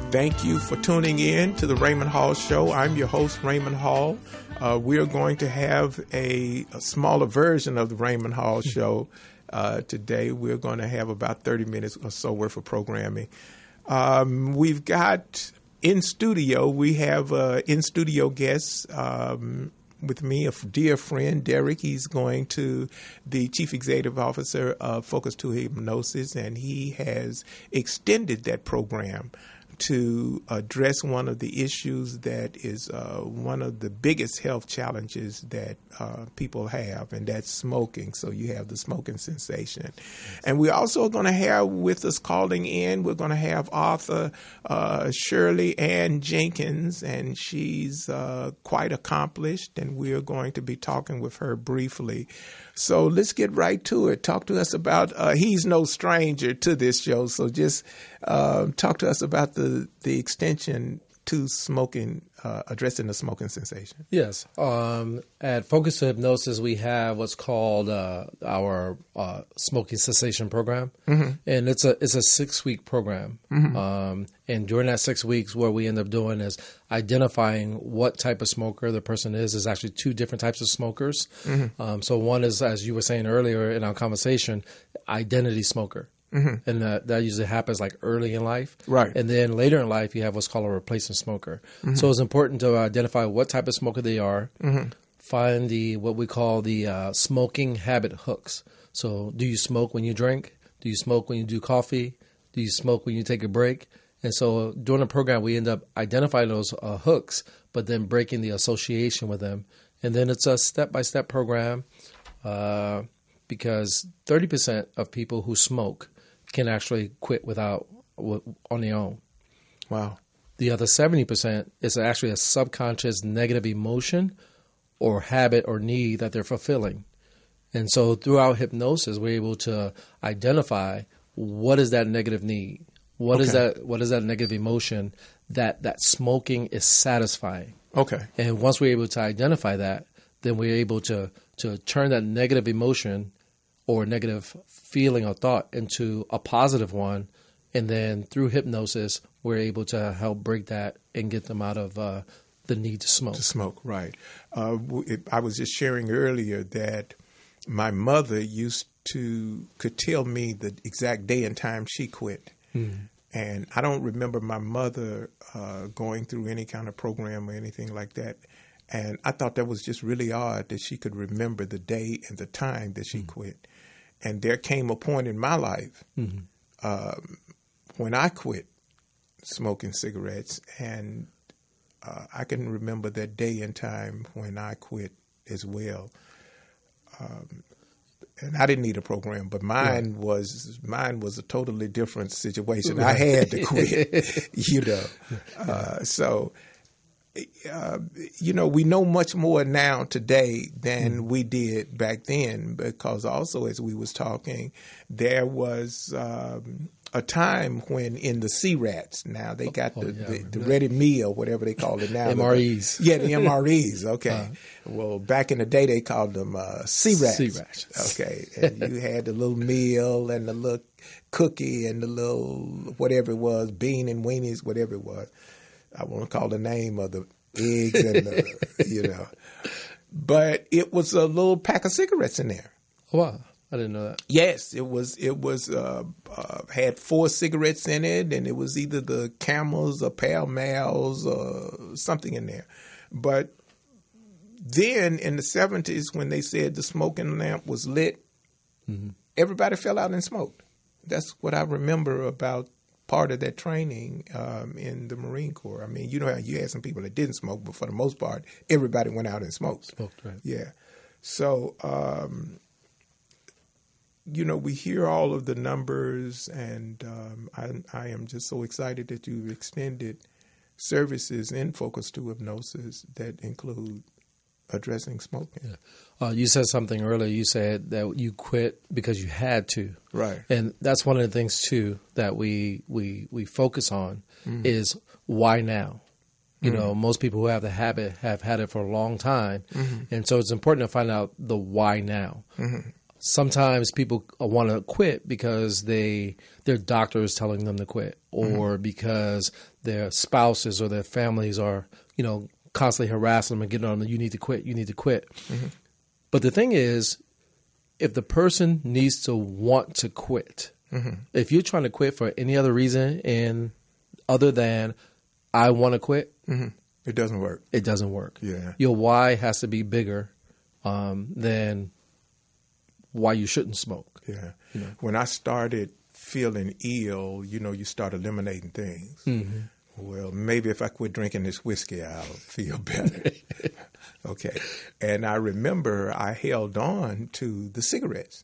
Thank you for tuning in to the Raymond Hall Show. I'm your host, Raymond Hall. We are going to have a smaller version of the Raymond Hall Show today. We're going to have about 30 minutes or so worth of programming. We've got in studio, we have in-studio guests with me, a dear friend, Derek. He's the Chief Executive Officer of Focus to Hypnosis, and he has extended that program to address one of the issues that is one of the biggest health challenges that people have, and that's smoking. So you have the smoking cessation. And we're also going to have with us calling in, we're going to have author Shirley Ann Jenkins, and she's quite accomplished, and we're going to be talking with her briefly. So let's get right to it. Talk to us about, he's no stranger to this show, so just talk to us about the extension to smoking, addressing the smoking cessation. Yes. At Focus to Hypnosis, we have what's called our smoking cessation program. Mm-hmm. And it's a 6-week program. Mm-hmm. And during that 6 weeks, what we end up doing is identifying what type of smoker the person is. There's actually 2 different types of smokers. Mm-hmm. So one is, as you were saying earlier in our conversation, identity smoker. Mm-hmm. And that usually happens like early in life. Right. And then later in life, you have what's called a replacement smoker. Mm-hmm. So it's important to identify what type of smoker they are, mm-hmm. find what we call the smoking habit hooks. So do you smoke when you drink? Do you smoke when you do coffee? Do you smoke when you take a break? And so during the program, we end up identifying those hooks, but then breaking the association with them. And then it's a step-by-step program because 30% of people who smoke can actually quit on their own. Wow. The other 70% is actually a subconscious negative emotion or habit or need that they're fulfilling. And so throughout hypnosis, we're able to identify what is that negative need? What is that negative emotion that smoking is satisfying? Okay. And once we're able to identify that, then we're able to turn that negative emotion or negative feeling or thought into a positive one. And then through hypnosis, we're able to help break that and get them out of the need to smoke. To smoke, right. I was just sharing earlier that my mother could tell me the exact day and time she quit. Mm-hmm. And I don't remember my mother going through any kind of program or anything like that. And I thought that was just really odd that she could remember the day and the time that she quit. And there came a point in my life when I quit smoking cigarettes, and I can remember that day and time when I quit as well. And I didn't need a program, but mine was a totally different situation. Right. I had to quit, So, we know much more now today than we did back then, because also as we was talking, there was a time when in the C-Rats, now they got the ready meal, whatever they call it now. MREs. The MREs, okay. Well, back in the day, they called them C-Rats. C-Rats. Okay. And you had the little meal and the little cookie and the little whatever it was, bean and weenies, whatever it was. I won't call the name of the eggs and the, But it was a little pack of cigarettes in there. Oh, wow. I didn't know that. Yes, it was had 4 cigarettes in it, and it was either the Camels or Pall Malls or something in there. But then in the 70s, when they said the smoking lamp was lit, everybody fell out and smoked. That's what I remember about part of that training in the Marine Corps. I mean, you had some people that didn't smoke, but for the most part, everybody went out and smoked. Smoked, right. Yeah. So, we hear all of the numbers, and I am just so excited that you've extended services in Focus to Hypnosis that include addressing smoking. Yeah. You said something earlier. You said that you quit because you had to. Right. And that's one of the things, too, that we focus on is why now? Most people who have the habit have had it for a long time. And so it's important to find out the why now. sometimes people want to quit because their doctor is telling them to quit, or because their spouses or their families are, constantly harassing them and getting on them. You need to quit. You need to quit. But the thing is, if the person needs to want to quit, if you're trying to quit for any other reason and other than I want to quit, it doesn't work. It doesn't work. Yeah. Your why has to be bigger than why you shouldn't smoke. Yeah. When I started feeling ill, you start eliminating things. Well, maybe if I quit drinking this whiskey, I'll feel better. Okay. And I remember I held on to the cigarettes,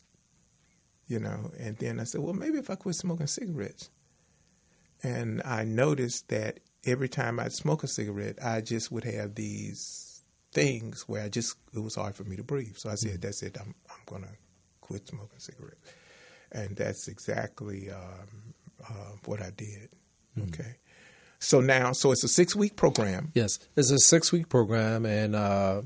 and then I said, well, maybe if I quit smoking cigarettes. And I noticed that every time I'd smoke a cigarette, I just would have these things where it was hard for me to breathe. So I said, that's it. I'm going to quit smoking cigarettes. And that's exactly what I did. Okay. So it's a 6-week program. Yes, it's a 6-week program, and a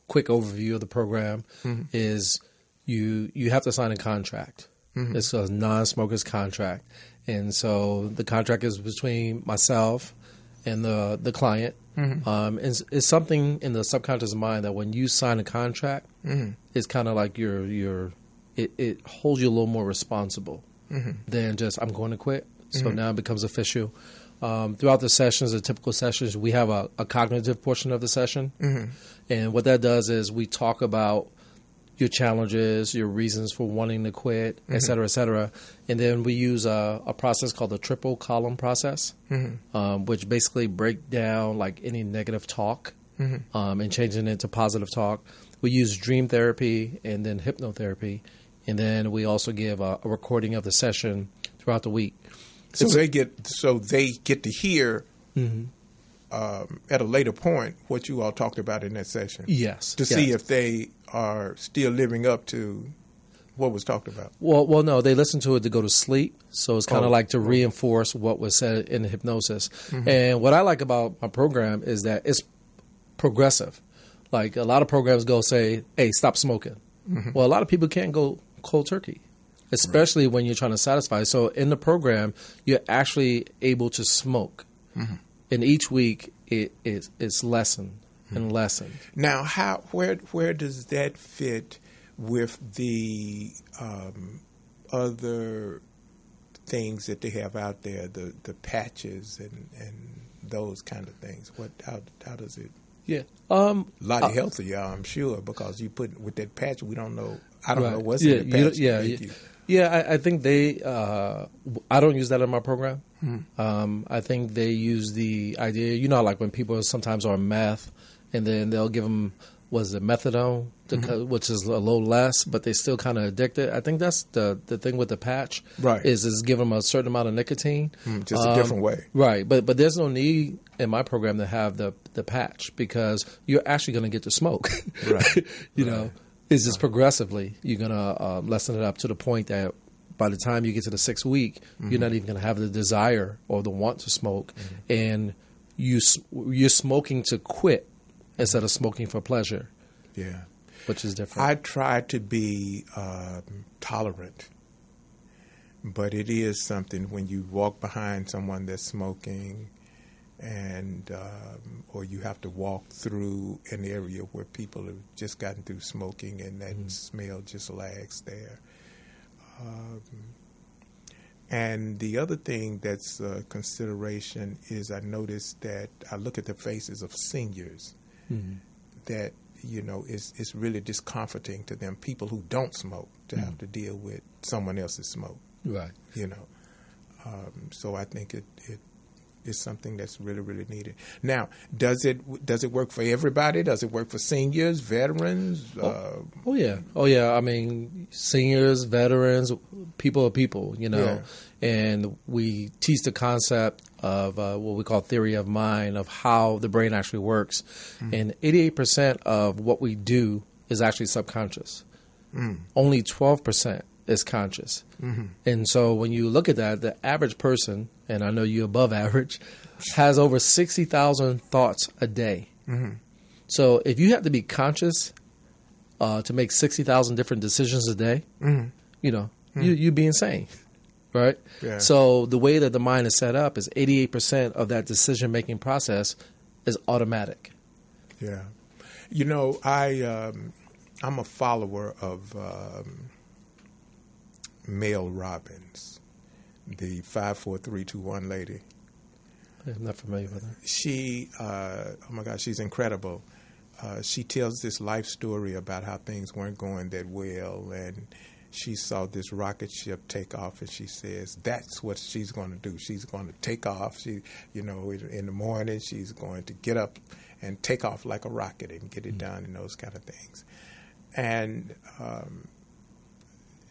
quick overview of the program is you have to sign a contract. It's a non-smoker's contract, and so the contract is between myself and the client. It's something in the subconscious mind that when you sign a contract, it's kind of like it holds you a little more responsible than just I'm going to quit. So now it becomes official. Throughout the sessions, the typical sessions, we have a cognitive portion of the session. And what that does is we talk about your challenges, your reasons for wanting to quit, et cetera, et cetera. And then we use a process called the triple column process, which basically break down like any negative talk and changing it into positive talk. We use dream therapy and then hypnotherapy. And then we also give a recording of the session throughout the week. So they get to hear at a later point what you all talked about in that session. Yes. To see if they are still living up to what was talked about. Well, no, they listen to it to go to sleep. So it's kind of like to reinforce what was said in the hypnosis. And what I like about my program is that it's progressive. Like a lot of programs go say, hey, stop smoking. Well, a lot of people can't go cold turkey, especially when you're trying to satisfy. So in the program, you're actually able to smoke. And each week it's lessened and lessened. Now, where does that fit with the other things that they have out there, the patches and those kind of things? How does it? Yeah, a lot healthier, I'm sure, because you put with that patch, we don't know. I don't know what's in the patch. Yeah, I think they. I don't use that in my program. I think they use the idea. Like when people sometimes are on meth, and then they'll give them methadone, which is a little less, but they're still kind of addicted. I think that's the thing with the patch. Right, is give them a certain amount of nicotine, just a different way. Right, but there's no need in my program to have the patch because you're actually going to get to smoke. Right, know. It's just progressively you're going to lessen it up to the point that by the time you get to the 6th week, you're not even going to have the desire or the want to smoke, and you're smoking to quit instead of smoking for pleasure. Yeah, which is different. I try to be tolerant, but it is something when you walk behind someone that's smoking, and or you have to walk through an area where people have just gotten through smoking and that smell just lags there. And the other thing that's a consideration is I noticed that I look at the faces of seniors that, it's really discomforting to them, people who don't smoke, to have to deal with someone else's smoke. Right. So I think it is something that's really, really needed. Now, does it work for everybody? Does it work for seniors, veterans? Oh yeah. I mean, seniors, veterans, people are people, Yeah. And we teach the concept of what we call theory of mind, of how the brain actually works. And 88% of what we do is actually subconscious. Only 12% is conscious. And so when you look at that, the average person, and I know you're above average, has over 60,000 thoughts a day. So if you have to be conscious to make 60,000 different decisions a day, you'd be insane, right? Yeah. So the way that the mind is set up is 88% of that decision-making process is automatic. Yeah. I'm a follower of Mel Robbins, the 5-4-3-2-1 lady. I'm not familiar with her. She, oh my gosh, she's incredible. She tells this life story about how things weren't going that well, and she saw this rocket ship take off, and she says that's what she's going to do. She's going to take off. She, in the morning, she's going to get up and take off like a rocket and get it done and those kind of things. And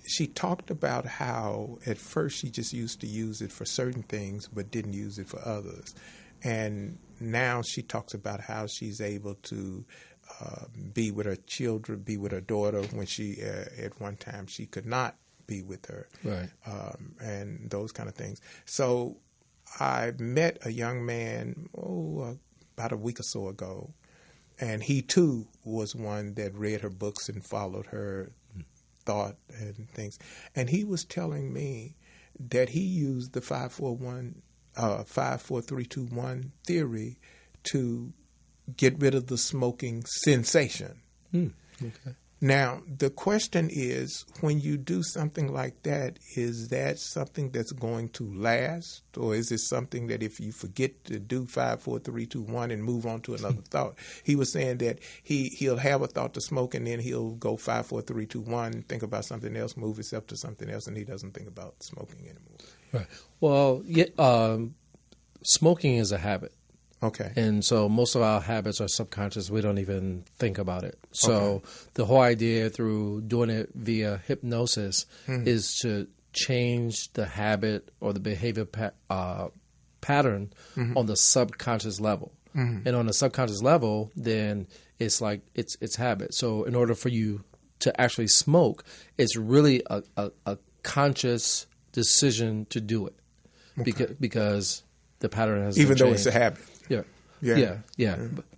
she talked about how at first she just used to use it for certain things but didn't use it for others. And now she talks about how she's able to be with her children, be with her daughter when she, at one time, she could not be with her. Right. And those kind of things. So I met a young man, about a week or so ago, and he too was one that read her books and followed her thought and things. And he was telling me that he used the 5-4-3-2-1 theory to get rid of the smoking sensation. Okay. Now, the question is, when you do something like that, is that something that's going to last? Or is it something that if you forget to do 5-4-3-2-1 and move on to another thought? He was saying that he'll have a thought to smoke and then he'll go 5-4-3-2-1, think about something else, move himself to something else, and he doesn't think about smoking anymore. Right. Well, smoking is a habit. Okay. And so most of our habits are subconscious. We don't even think about it. So the whole idea through doing it via hypnosis is to change the habit or the behavior pattern on the subconscious level. And on the subconscious level, then it's like it's habit. So in order for you to actually smoke, it's really a conscious decision to do it because the pattern has even been though it's a habit. Yeah.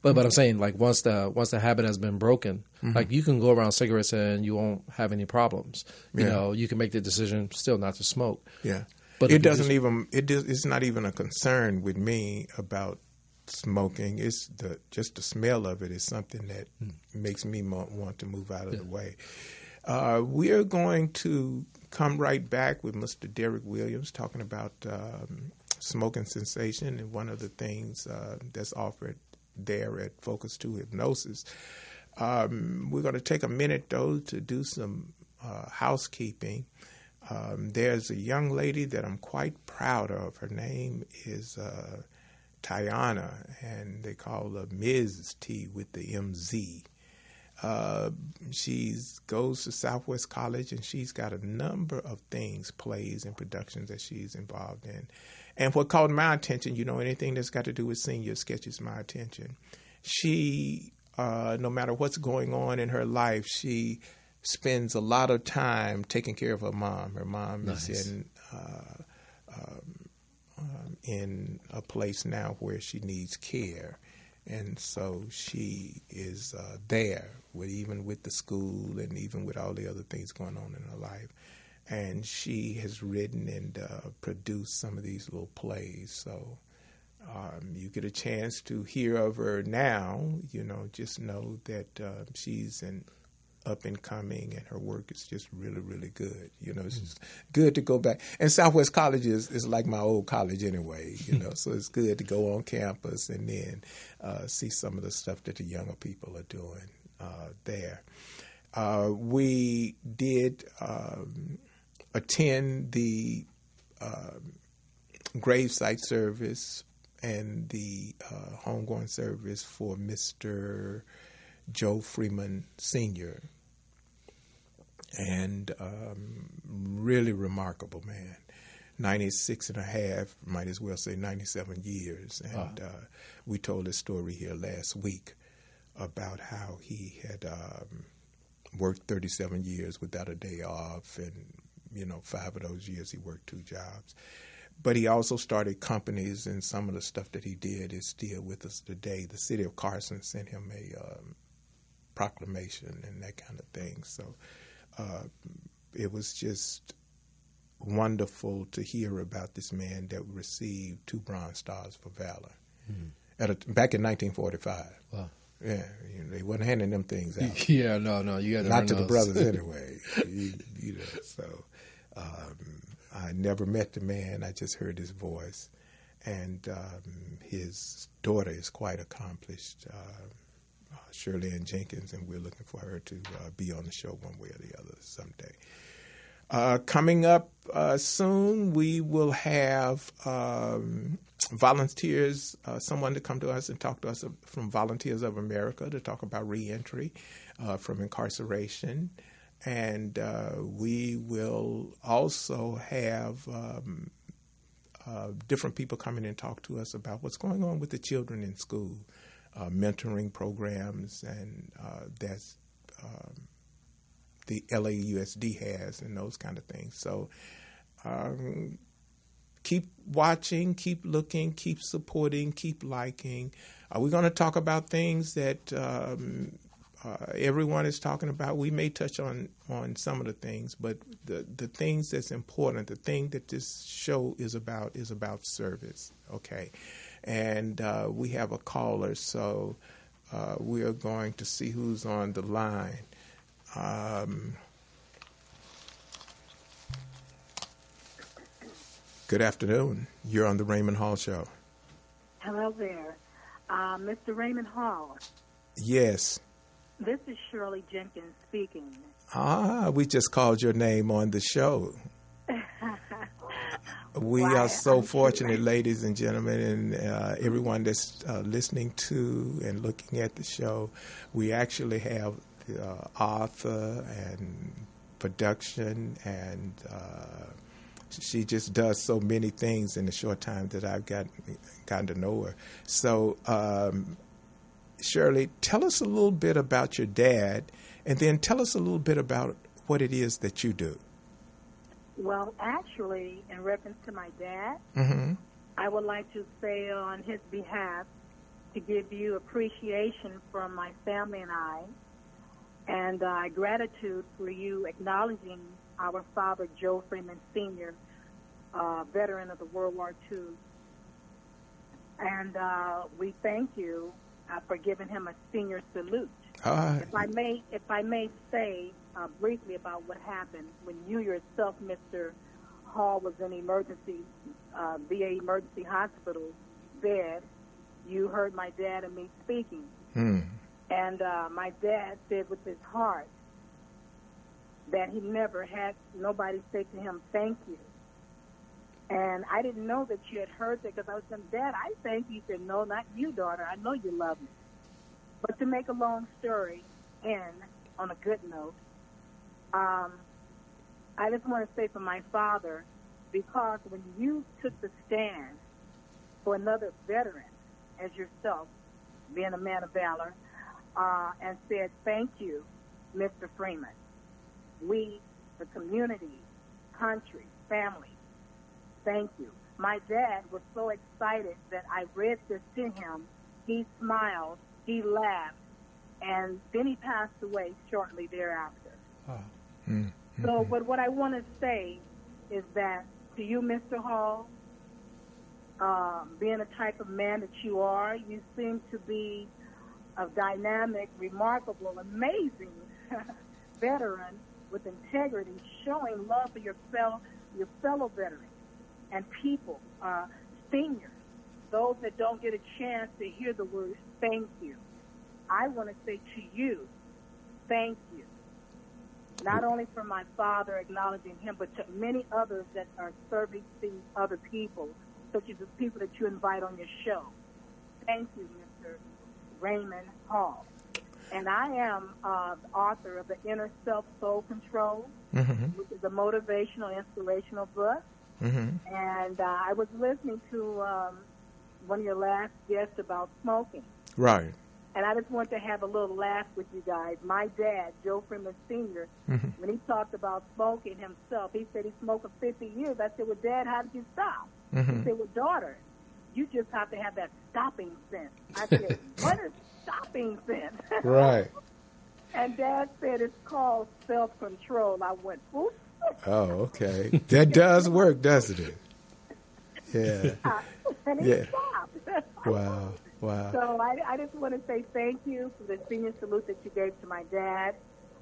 But I'm saying, like, once the habit has been broken, like, you can go around cigarettes and you won't have any problems. You know, you can make the decision still not to smoke. Yeah. But it's not even a concern with me about smoking. It's just the smell of it is something that makes me want to move out of the way. We are going to come right back with Mr. Derek Williams talking about smoking cessation, and one of the things that's offered there at Focus 2 Hypnosis. We're going to take a minute, though, to do some housekeeping. There's a young lady that I'm quite proud of. Her name is Tiana, and they call her Ms. T with the MZ. She goes to Southwest College, and she's got a number of things, plays and productions that she's involved in. And what caught my attention, anything that's got to do with seniors catches my attention. She, no matter what's going on in her life, she spends a lot of time taking care of her mom. Her mom is in a place now where she needs care. And so she is there, even with the school and even with all the other things going on in her life. And she has written and produced some of these little plays. So you get a chance to hear of her now, just know that she's an up and coming, and her work is just really, really good. It's just good to go back. And Southwest College is like my old college anyway, so it's good to go on campus and then see some of the stuff that the younger people are doing there. We did attend the gravesite service and the homegoing service for Mr. Joe Freeman Sr., and really remarkable man. 96 and a half, might as well say 97 years. And we told this story here last week about how he had worked 37 years without a day off, and 5 of those years he worked 2 jobs. But he also started companies, and some of the stuff that he did is still with us today. The city of Carson sent him proclamation and that kind of thing. So it was just wonderful to hear about this man that received 2 Bronze Stars for valor back in 1945. Wow. Yeah, they wasn't handing them things out. Yeah, no, you got to not to the brothers anyway. So I never met the man. I just heard his voice, and his daughter is quite accomplished, Shirley Ann Jenkins, and we're looking for her to be on the show one way or the other someday. Coming up soon, we will have volunteers, someone to come to us and talk to us from Volunteers of America to talk about reentry from incarceration. And we will also have different people come in and talk to us about what's going on with the children in school, mentoring programs, and that's the LAUSD has, and those kind of things. So keep watching, keep looking, keep supporting, keep liking. We're going to talk about things that everyone is talking about. We may touch on some of the things, but the things that's important, the thing that this show is about service, okay? And we have a caller, so we are going to see who's on the line. Good afternoon. You're on the Raymond Hall Show. Hello there. Mr. Raymond Hall. Yes. This is Shirley Jenkins speaking. We just called your name on the show. We are so fortunate, ladies and gentlemen, and everyone that's listening to and looking at the show. We actually have the author and production, and she just does so many things in the short time that I've gotten to know her. So, Shirley, tell us a little bit about your dad, and then tell us a little bit about what it is that you do. Well, actually, in reference to my dad, I would like to say on his behalf to give you appreciation from my family and I, and gratitude for you acknowledging our father, Joe Freeman Sr., veteran of the World War II. And we thank you for giving him a senior salute. If I may say briefly about what happened when you yourself, Mr. Hall, was in VA emergency hospital bed, you heard my dad and me speaking. And my dad said with his heart that he never had nobody say to him, thank you. And I didn't know that you had heard that, because I was saying, Dad, I thank you. He said, no, not you, daughter. I know you love me. But to make a long story end on a good note, I just want to say for my father, because when you took the stand for another veteran as yourself, being a man of valor, and said, thank you, Mr. Freeman. We, the community, country, family, thank you. My dad was so excited that I read this to him. He smiled, he laughed, and then he passed away shortly thereafter. So, but what I want to say is that to you, Mr. Hall, being a type of man that you are, you seem to be a dynamic, remarkable, amazing veteran with integrity, showing love for your fellow veterans and people, seniors, those that don't get a chance to hear the words thank you. I want to say to you, thank you. Not only for my father, acknowledging him, but to many others that are serving other people, such as the people that you invite on your show. Thank you, Mr. Raymond Hall. And I am the author of The Inner Self Soul Control, which is a motivational, inspirational book. And I was listening to one of your last guests about smoking. Right. And I just want to have a little laugh with you guys. My dad, Joe Freeman Sr., when he talked about smoking himself, he said he smoked for 50 years. I said, well, Dad, how did you stop? He said, well, daughter, you just have to have that stopping sense. I said, what is stopping sense? Right. And Dad said it's called self-control. I went, oops. Oh, okay. That does work, doesn't it? Yeah. And he Yeah. stopped. Wow. Wow. So I just want to say thank you for the senior salute that you gave to my dad.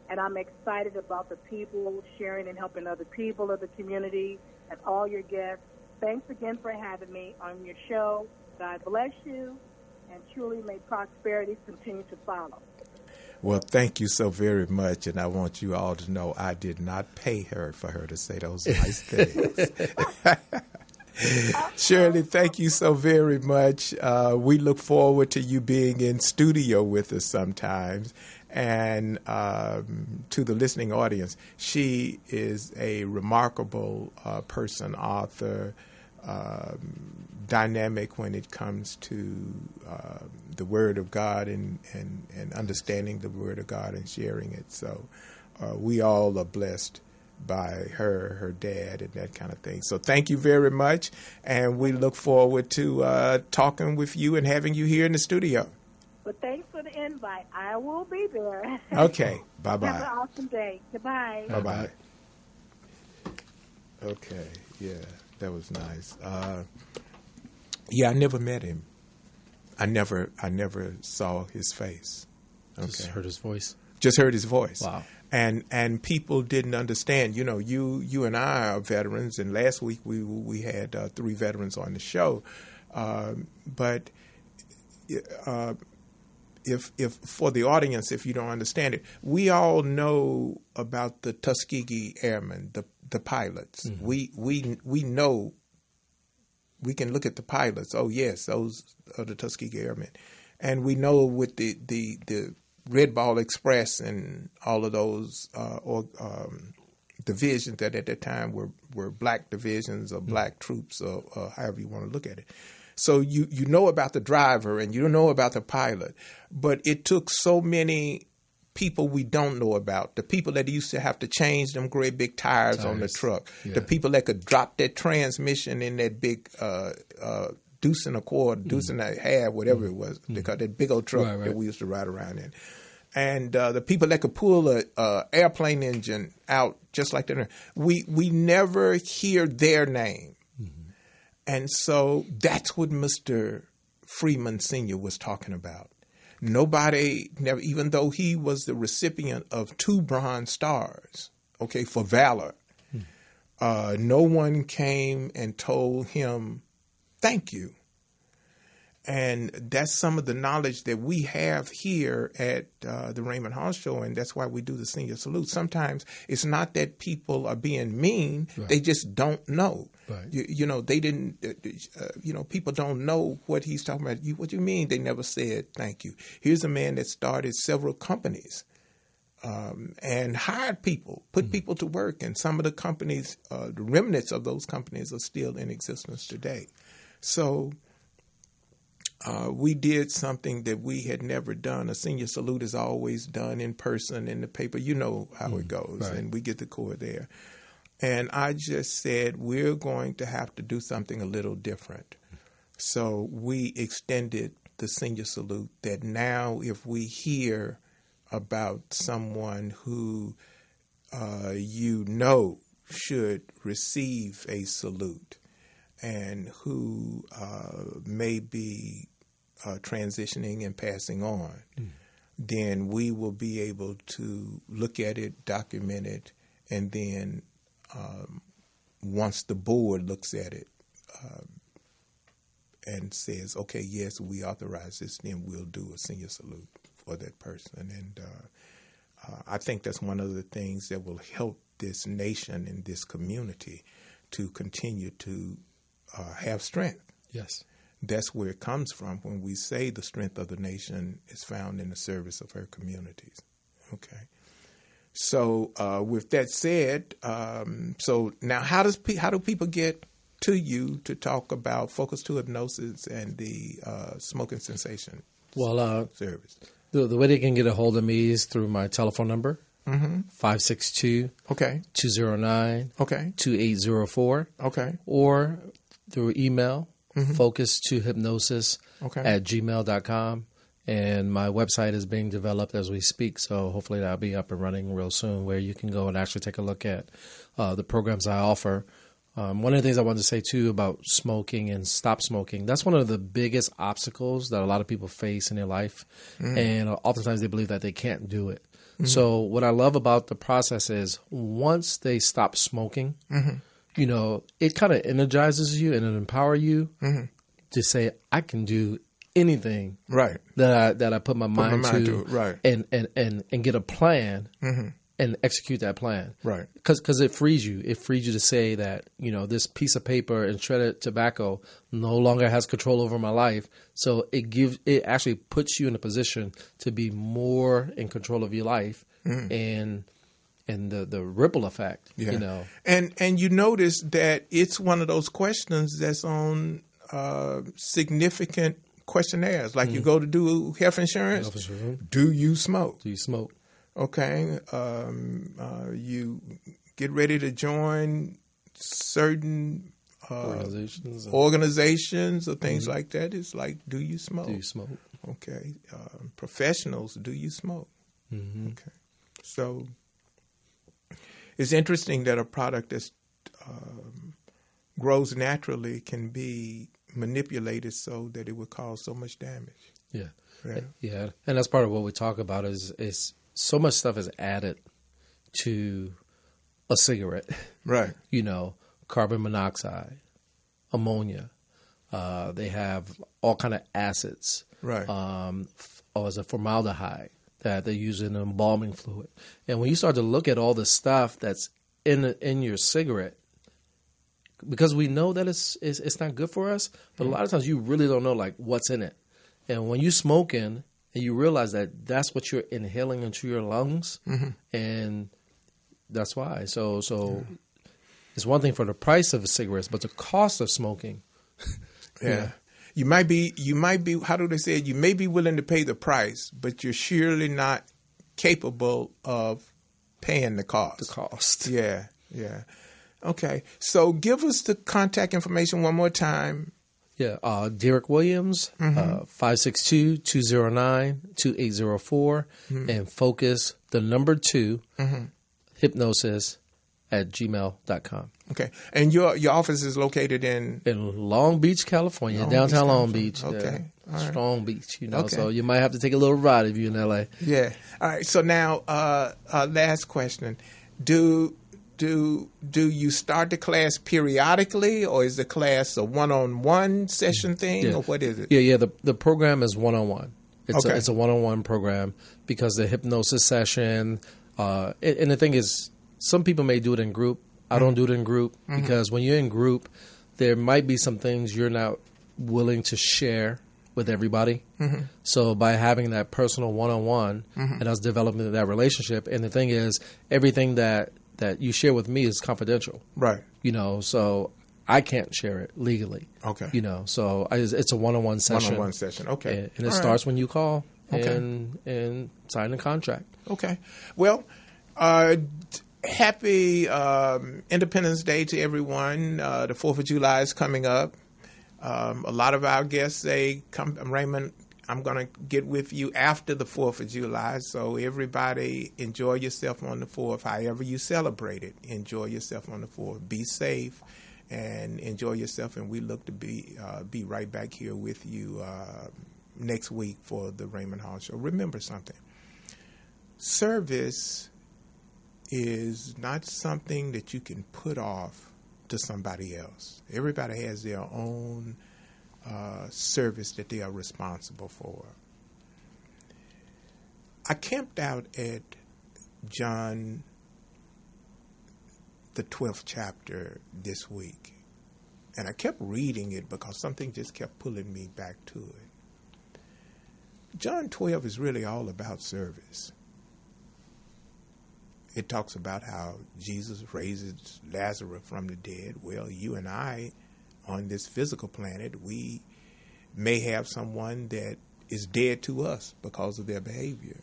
And I'm excited about the people sharing and helping other people of the community and all your guests. Thanks again for having me on your show. God bless you, and truly may prosperity continue to follow. Well, thank you so very much, and I want you all to know I did not pay her for her to say those nice things. Shirley, thank you so very much. We look forward to you being in studio with us sometimes. And to the listening audience, she is a remarkable person, author, dynamic when it comes to the Word of God and understanding the Word of God and sharing it. So we all are blessed by her dad, and that kind of thing. So thank you very much, and we look forward to talking with you and having you here in the studio. But thanks for the invite. I will be there. Okay. Bye-bye. Have an awesome day. Goodbye. Bye-bye. Okay. Yeah, that was nice. Yeah, I never met him. I never saw his face. Okay. Just heard his voice. Just heard his voice. Wow. And people didn't understand. You know, you and I are veterans, and last week we had 3 veterans on the show. But if for the audience, if you don't understand it, we all know about the Tuskegee Airmen, the pilots. Mm-hmm. We know. We can look at the pilots. Oh yes, those are the Tuskegee Airmen, and we know with the Red Ball Express and all of those divisions that at that time were black divisions or black troops or however you want to look at it. So you know about the driver and you know about the pilot, but it took so many people we don't know about. The people that used to have to change them great big tires on the truck. Yeah. The people that could drop that transmission in that big deuce and a quarter, deuce and a half, whatever it was. They called that big old truck that we used to ride around in. And the people that could pull a airplane engine out just like that. We never hear their name. And so that's what Mr. Freeman Sr. was talking about. Nobody, never, even though he was the recipient of 2 Bronze Stars, okay, for valor, no one came and told him, thank you. And that's some of the knowledge that we have here at the Raymond Hall Show, and that's why we do the senior salute. Sometimes it's not that people are being mean, they just don't know. Right. You know, they didn't, people don't know what he's talking about. What do you mean they never said thank you? Here's a man that started several companies and hired people, put people to work, and some of the companies, the remnants of those companies are still in existence today. So we did something that we had never done. A senior salute is always done in person in the paper. You know how it goes, and we get the core there. And I just said, we're going to have to do something a little different. So we extended the senior salute that now if we hear about someone who should receive a salute and who may be transitioning and passing on, then we will be able to look at it, document it, and then once the board looks at it and says, okay, yes, we authorize this, then we'll do a senior salute for that person. And I think that's one of the things that will help this nation and this community to continue to have strength. Yes. That's where it comes from when we say the strength of the nation is found in the service of her communities. Okay. So with that said, so now how do people get to you to talk about focus to hypnosis and the smoking cessation service? The way they can get a hold of me is through my telephone number, 562 209 2804. Okay. Or through email, focus to hypnosis at gmail.com. And my website is being developed as we speak, so hopefully that'll be up and running real soon, where you can go and actually take a look at the programs I offer. One of the things I wanted to say, too, about smoking and stop smoking, that's one of the biggest obstacles that a lot of people face in their life. And oftentimes they believe that they can't do it. So what I love about the process is once they stop smoking, you know, it kind of energizes you and it empowers you to say, I can do anything that I put my mind to, and get a plan and execute that plan. Right. Because it frees you. It frees you to say that, you know, this piece of paper and shredded tobacco no longer has control over my life. So it actually puts you in a position to be more in control of your life and the ripple effect, you know. And you notice that it's one of those questions that's on significant questionnaires. Like you go to do health insurance. Do you smoke? Do you smoke? Okay. You get ready to join certain organizations or things like that. It's like, do you smoke? Do you smoke? Okay. Professionals, do you smoke? Okay. So it's interesting that a product that grows naturally can be manipulated so that it would cause so much damage. Yeah. And that's part of what we talk about is so much stuff is added to a cigarette. Right. You know, carbon monoxide, ammonia. They have all kind of acids. Right. Or as a formaldehyde that they use in embalming fluid. And when you start to look at all the stuff that's in your cigarette, because we know that it's not good for us, but a lot of times you really don't know like what's in it. And when you're smoking and you realize that that's what you're inhaling into your lungs, and that's why. So it's one thing for the price of cigarettes, but the cost of smoking. You might be, how do they say it? You may be willing to pay the price, but you're surely not capable of paying the cost. The cost. Yeah. Okay. So give us the contact information one more time. Yeah. Derek Williams, 562-209-2804, and focus the number 2, hypnosis @gmail.com. Okay. And your office is located in Long Beach, California, downtown Long Beach. Okay. All right. Strong Beach, you know. Okay. So you might have to take a little ride if you're in LA. Yeah. All right. So now, last question. Do you start the class periodically, or is the class a one-on-one session thing, or what is it? Yeah. The program is one-on-one. It's a one-on-one program because the hypnosis session, and the thing is, some people may do it in group. I don't do it in group because when you're in group, there might be some things you're not willing to share with everybody. So by having that personal one-on-one and us developing that relationship, and the thing is, everything that you share with me is confidential. Right. You know, so I can't share it legally. Okay. You know, so it's a one-on-one session. One-on-one session. Okay. And it starts when you call and sign the contract. Okay. Well, happy Independence Day to everyone. The 4th of July is coming up. A lot of our guests say, Raymond, I'm going to get with you after the 4th of July. So everybody enjoy yourself on the 4th. However you celebrate it, enjoy yourself on the 4th. Be safe and enjoy yourself. And we look to be right back here with you next week for the Raymond Hall Show. Remember something. Service is not something that you can put off to somebody else. Everybody has their own service that they are responsible for. I camped out at John, the 12th chapter this week, and I kept reading it because something just kept pulling me back to it. John 12 is really all about service. It talks about how Jesus raises Lazarus from the dead. Well, you and I, on this physical planet, we may have someone that is dead to us because of their behavior.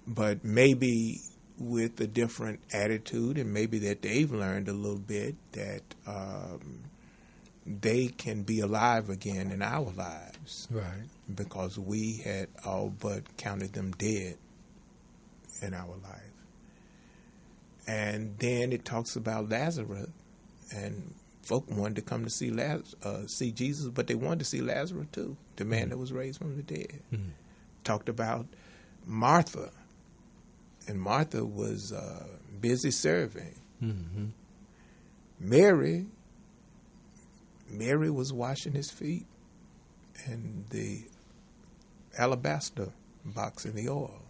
But maybe with a different attitude, and maybe that they've learned a little bit that they can be alive again in our lives. Right. Because we had all but counted them dead in our life. And then it talks about Lazarus, and folk wanted to come to see Jesus, but they wanted to see Lazarus too, the man that was raised from the dead. Talked about Martha, and Martha was busy serving. Mary was washing his feet and the alabaster box in the oil.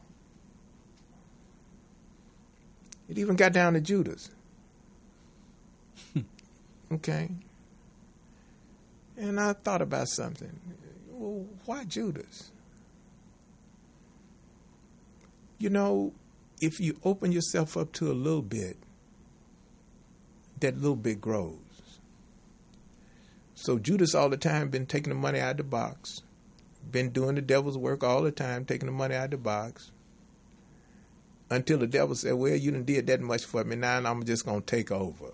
It even got down to Judas. Okay. And I thought about something. Well, why Judas? You know, if you open yourself up to a little bit, that little bit grows. So Judas all the time been taking the money out of the box, been doing the devil's work all the time, taking the money out of the box, until the devil said, well, you done did that much for me, now I'm just going to take over.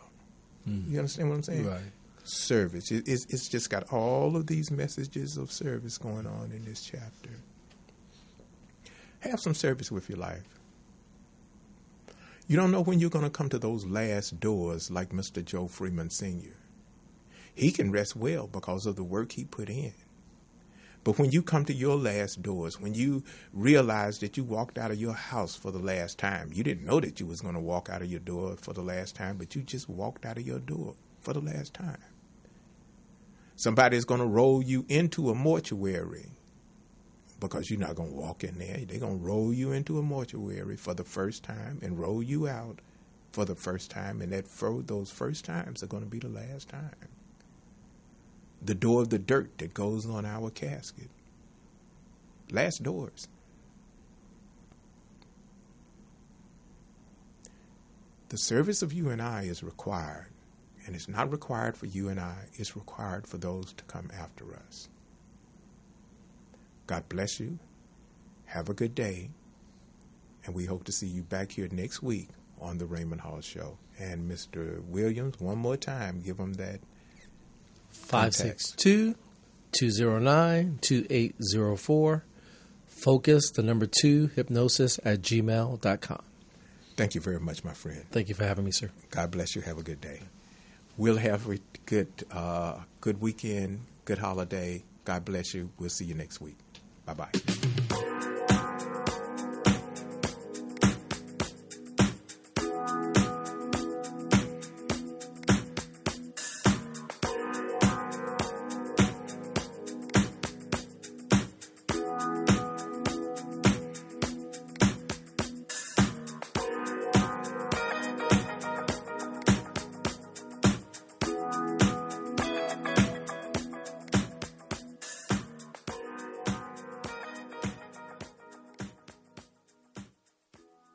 You understand what I'm saying? Right. Service. It's just got all of these messages of service going on in this chapter. Have some service with your life. You don't know when you're going to come to those last doors like Mr. Joe Freeman Sr. He can rest well because of the work he put in. But when you come to your last doors, when you realize that you walked out of your house for the last time, you didn't know that you was going to walk out of your door for the last time, but you just walked out of your door for the last time. Somebody's going to roll you into a mortuary because you're not going to walk in there. They're going to roll you into a mortuary for the first time and roll you out for the first time, and those first times are going to be the last time. The door of the dirt that goes on our casket. Last doors. The service of you and I is required. And it's not required for you and I. It's required for those to come after us. God bless you. Have a good day. And we hope to see you back here next week on the Raymond Hall Show. And Mr. Williams, one more time, give him that 562-209-2804. Focus, the number 2, hypnosis@gmail.com. Thank you very much, my friend. Thank you for having me, sir. God bless you. Have a good day. We'll have a good weekend, good holiday. God bless you. We'll see you next week. Bye-bye.